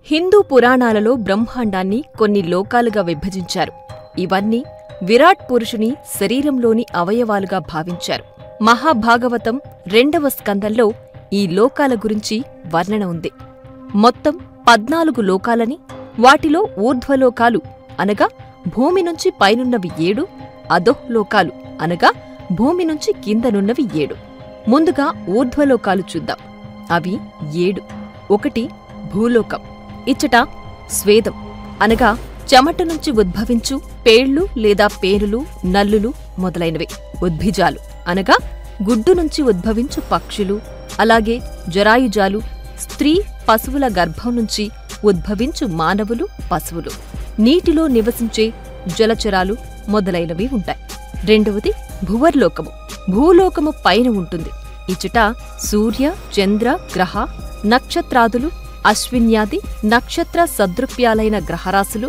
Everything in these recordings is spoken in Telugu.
హిందూ పురాణాలలో బ్రహ్మాండాన్ని కొన్ని లోకాలుగా విభజించారు. ఇవన్నీ విరాట్ పురుషుని శరీరంలోని అవయవాలుగా భావించారు. మహాభాగవతం 2వ స్కందంలో ఈ లోకాల గురించి వర్ణన ఉంది. మొత్తం 14 లోకాలని, వాటిలో ఊర్ధ్వలోకాలు అనగా భూమి నుంచి పైనున్నవి 7, అధోలోకాలు అనగా భూమి నుంచి కిందనున్నవి 7. ముందుగా ఊర్ధ్వలోకాలు చూద్దాం. అవి 7. 1 భూలోకం. ఇచ్చట స్వేదం అనగా చెమట నుంచి ఉద్భవించు పేళ్లు లేదా పేరులు, నల్లులు మొదలైనవి. ఉద్భిజాలు అనగా గుడ్డు నుంచి ఉద్భవించు పక్షులు, అలాగే జరాయుజాలు స్త్రీ పశువుల గర్భం నుంచి ఉద్భవించు మానవులు, పశువులు. నీటిలో నివసించే జలచరాలు మొదలైనవి ఉంటాయి. 2వది భువర్లోకము. భూలోకము పైన ఉంటుంది. ఇచ్చట సూర్య, చంద్ర, గ్రహ, నక్షత్రాదులు, అశ్విన్యాది నక్షత్ర సదృప్యాలైన గ్రహరాశులు,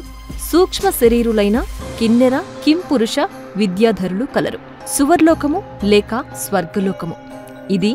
సూక్ష్మ శరీరులైన కిన్నెర, కింపురుష, విద్యాధరులు కలరు. సువర్లోకము లేక స్వర్గలోకము. ఇది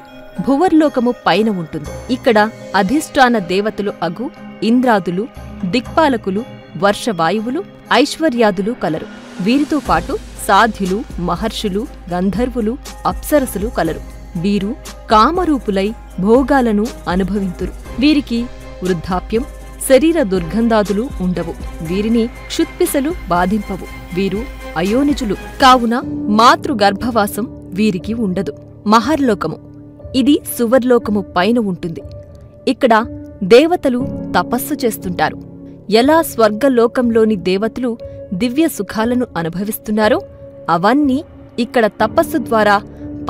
భువర్లోకము పైన ఉంటుంది. ఇక్కడ అధిష్టాన దేవతలు అగు ఇంద్రాదులు, దిక్పాలకులు, వర్షవాయువులు, ఐశ్వర్యాదులు కలరు. వీరితో పాటు సాధ్యులు, మహర్షులు, గంధర్వులు, అప్సరసులు కలరు. వీరు కామరూపులై భోగాలను అనుభవింతురు. వీరికి వృద్ధాప్యం, శరీర దుర్గంధాదులు ఉండవు. వీరిని క్షుత్పిసలు బాధింపవు. వీరు అయోనిజులు కావున మాతృగర్భవాసం వీరికి ఉండదు. మహర్లోకము. ఇది సువర్లోకము పైన ఉంటుంది. ఇక్కడ దేవతలు తపస్సు చేస్తుంటారు. ఎలా స్వర్గలోకంలోని దేవతలు దివ్య సుఖాలను అనుభవిస్తున్నారో అవన్నీ ఇక్కడ తపస్సు ద్వారా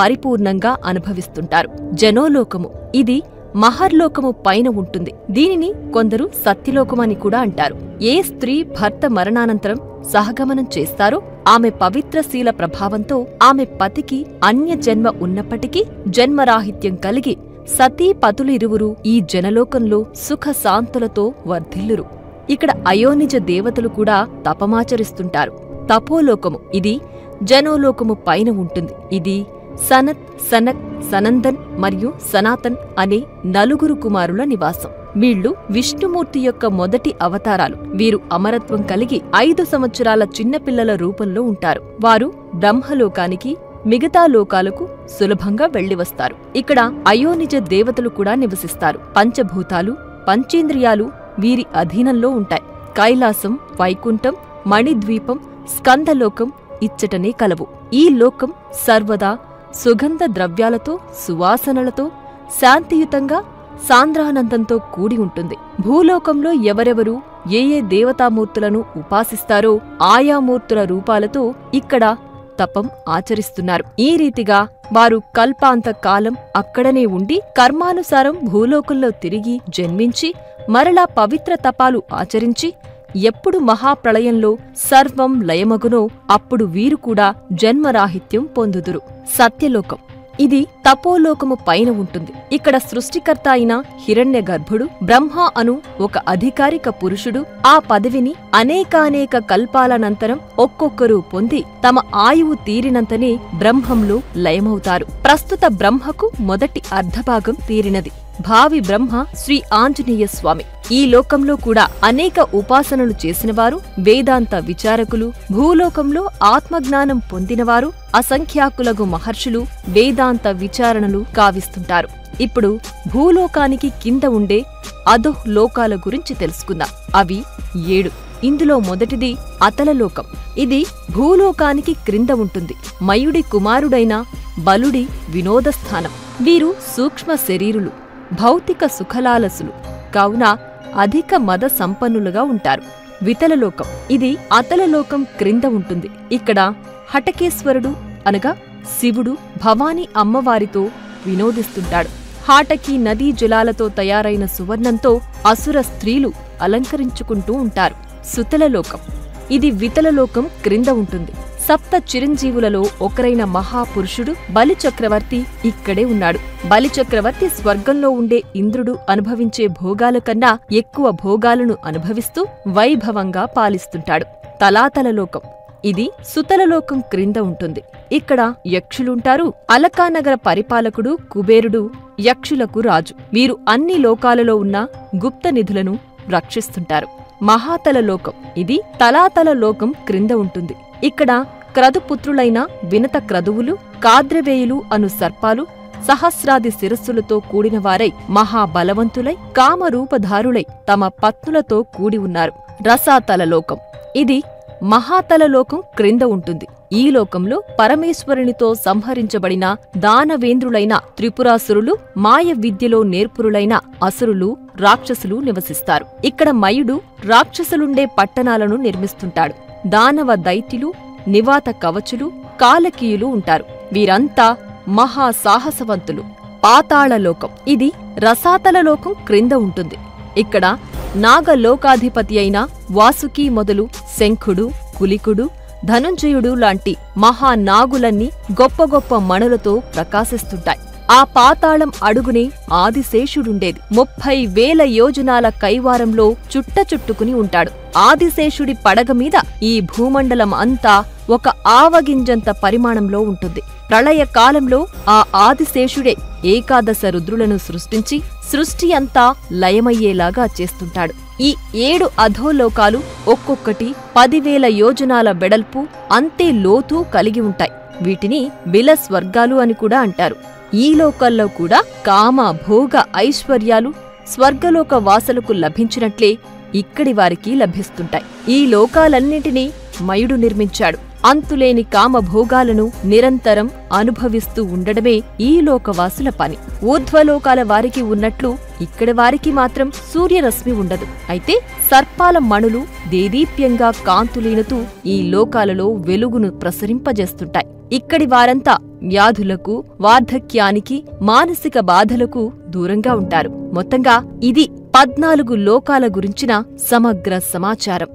పరిపూర్ణంగా అనుభవిస్తుంటారు. జనోలోకము. ఇది మహర్లోకము పైన ఉంటుంది. దీనిని కొందరు సత్యలోకమని కూడా అంటారు. ఏ స్త్రీ భర్త మరణానంతరం సహగమనం చేస్తారో ఆమె పవిత్రశీల ప్రభావంతో ఆమె పతికి అన్య జన్మ ఉన్నప్పటికీ జన్మరాహిత్యం కలిగి సతీ పతులిరువురు ఈ జనలోకంలో సుఖశాంతులతో వర్ధిల్లురు. ఇక్కడ అయోనిజ దేవతలు కూడా తపమాచరిస్తుంటారు. తపోలోకము. ఇది జనోలోకము పైన ఉంటుంది. ఇది సనత్, సనక్, సనందన్ మరియు సనాతన్ అనే 4 కుమారుల నివాసం. వీళ్లు విష్ణుమూర్తి యొక్క మొదటి అవతారాలు. వీరు అమరత్వం కలిగి 5 సంవత్సరాల చిన్నపిల్లల రూపంలో ఉంటారు. వారు బ్రహ్మలోకానికి, మిగతా లోకాలకు సులభంగా వెళ్లివస్తారు. ఇక్కడ అయోనిజ దేవతలు కూడా నివసిస్తారు. పంచభూతాలు, పంచేంద్రియాలు వీరి అధీనంలో ఉంటాయి. కైలాసం, వైకుంఠం, మణిద్వీపం, స్కందలోకం ఇచ్చటనే కలవు. ఈ లోకం సర్వదా సుగంధ ద్రవ్యాలతో, సువాసనలతో, శాంతియుతంగా, సాంద్రానందంతో కూడి ఉంటుంది. భూలోకంలో ఎవరెవరు ఏ ఏ దేవతామూర్తులను ఉపాసిస్తారో ఆయా మూర్తుల రూపాలతో ఇక్కడ తపం ఆచరిస్తున్నారు. ఈ రీతిగా వారు కల్పాంత కాలం అక్కడనే ఉండి కర్మానుసారం భూలోకంలో తిరిగి జన్మించి మరలా పవిత్ర తపాలు ఆచరించి ఎప్పుడు మహాప్రళయంలో సర్వం లయమగునో అప్పుడు వీరు కూడా జన్మరాహిత్యం పొందుదురు. సత్యలోకం. ఇది తపోలోకము పైన ఉంటుంది. ఇక్కడ సృష్టికర్త అయిన హిరణ్య గర్భుడు బ్రహ్మ అను ఒక అధికారిక పురుషుడు ఆ పదవిని అనేకానేక కల్పాలనంతరం ఒక్కొక్కరు పొంది తమ ఆయువు తీరినంతనే బ్రహ్మంలో లయమవుతారు. ప్రస్తుత బ్రహ్మకు మొదటి అర్ధభాగం తీరినది. భావి బ్రహ్మ శ్రీ ఆంజనేయ స్వామి. ఈ లోకంలో కూడా అనేక ఉపాసనలు చేసినవారు, వేదాంత విచారకులు, భూలోకంలో ఆత్మజ్ఞానం పొందినవారు, అసంఖ్యాకులగు మహర్షులు వేదాంత విచారణలు కావిస్తుంటారు. ఇప్పుడు భూలోకానికి కింద ఉండే అధోః లోకాల గురించి తెలుసుకుందాం. అవి 7. ఇందులో మొదటిది అతలలోకం. ఇది భూలోకానికి క్రింద ఉంటుంది. మయుడి కుమారుడైన బలుడి వినోదస్థానం. వీరు సూక్ష్మ శరీరులు, భౌతిక సుఖలాలసులు కావున అధిక మద సంపన్నులుగా ఉంటారు. వితలలోకం. ఇది అతలలోకం క్రింద ఉంటుంది. ఇక్కడ హటకేశ్వరుడు అనగా శివుడు భవానీ అమ్మవారితో వినోదిస్తుంటాడు. హాటకి నదీ జలాలతో తయారైన సువర్ణంతో అసుర స్త్రీలు అలంకరించుకుంటూ ఉంటారు. సుతలలోకం. ఇది వితలలోకం క్రింద ఉంటుంది. సప్త చిరంజీవులలో ఒకరైన మహాపురుషుడు బలిచక్రవర్తి ఇక్కడే ఉన్నాడు. బలిచక్రవర్తి స్వర్గంలో ఉండే ఇంద్రుడు అనుభవించే భోగాల కన్నా ఎక్కువ భోగాలను అనుభవిస్తూ వైభవంగా పాలిస్తుంటాడు. తలాతలలోకం. ఇది సుతలలోకం క్రింద ఉంటుంది. ఇక్కడ యక్షులుంటారు. అలకానగర పరిపాలకుడు కుబేరుడు యక్షులకు రాజు. వీరు అన్ని లోకాలలో ఉన్న గుప్త నిధులను రక్షిస్తుంటారు. మహాతల లోకం, ఇది తలాతల లోకం క్రింద ఉంటుంది. ఇక్కడ క్రతుపుత్రులైన వినత క్రతువులు, కాద్రవేయులు అను సర్పాలు సహస్రాది శిరస్సులతో కూడినవారై మహాబలవంతులై కామరూపధారులై తమ పత్నులతో కూడి ఉన్నారు. రసాతల లోకం, ఇది మహాతలలోకం క్రింద ఉంటుంది. ఈ లోకంలో పరమేశ్వరునితో సంహరించబడిన దానవేంద్రులైన త్రిపురాసురులు, మాయ విద్యలో నేర్పురులైన అసురులు, రాక్షసులు నివసిస్తారు. ఇక్కడ మయుడు రాక్షసులుండే పట్టణాలను నిర్మిస్తుంటాడు. దానవ దైత్యులు, నివాత కవచులు, కాలకీయులు ఉంటారు. వీరంతా మహాసాహసవంతులు. పాతాళలోకం, ఇది రసాతలలోకం క్రింద ఉంటుంది. ఇక్కడ నాగలోకాధిపతి అయిన వాసుకి మొదలు శంఖుడు, కులికుడు, ధనుంజయుడు లాంటి మహానాగులన్నీ గొప్ప గొప్ప మణులతో ప్రకాశిస్తుంటాయి. ఆ పాతాళం అడుగునే ఆదిశేషుడుండేది. 30,000 యోజనాల కైవారంలో చుట్టుకుని ఉంటాడు. ఆదిశేషుడి పడగమీద ఈ భూమండలం అంతా ఒక ఆవగింజంత పరిమాణంలో ఉంటుంది. ప్రళయకాలంలో ఆ ఆదిశేషుడే ఏకాదశ రుద్రులను సృష్టించి సృష్టి అంతా లయమయ్యేలాగా చేస్తుంటాడు. ఈ 7 అధోలోకాలు ఒక్కొక్కటి 10,000 యోజనాల వెడల్పు, అంతే లోతు కలిగి ఉంటాయి. వీటిని బిలస్వర్గాలు అని కూడా అంటారు. ఈ లోకాల్లో కూడా కామ, భోగ, ఐశ్వర్యాలు స్వర్గలోక వాసులకు లభించినట్లే ఇక్కడి వారికి లభిస్తుంటాయి. ఈ లోకాలన్నింటినీ మయుడు నిర్మించాడు. అంతులేని కామభోగాలను నిరంతరం అనుభవిస్తూ ఉండడమే ఈ లోకవాసుల పని. ఊర్ధ్వలోకాల వారికి ఉన్నట్లు ఇక్కడి వారికి మాత్రం సూర్యరశ్మి ఉండదు. అయితే సర్పాల మణులు దేదీప్యంగా కాంతులీనుతూ ఈ లోకాలలో వెలుగును ప్రసరింపజేస్తుంటాయి. ఇక్కడి వారంతా వ్యాధులకు, వార్ధక్యానికి, మానసిక బాధలకు దూరంగా ఉంటారు. మొత్తంగా ఇది 14 లోకాల గురించిన సమగ్ర సమాచారం.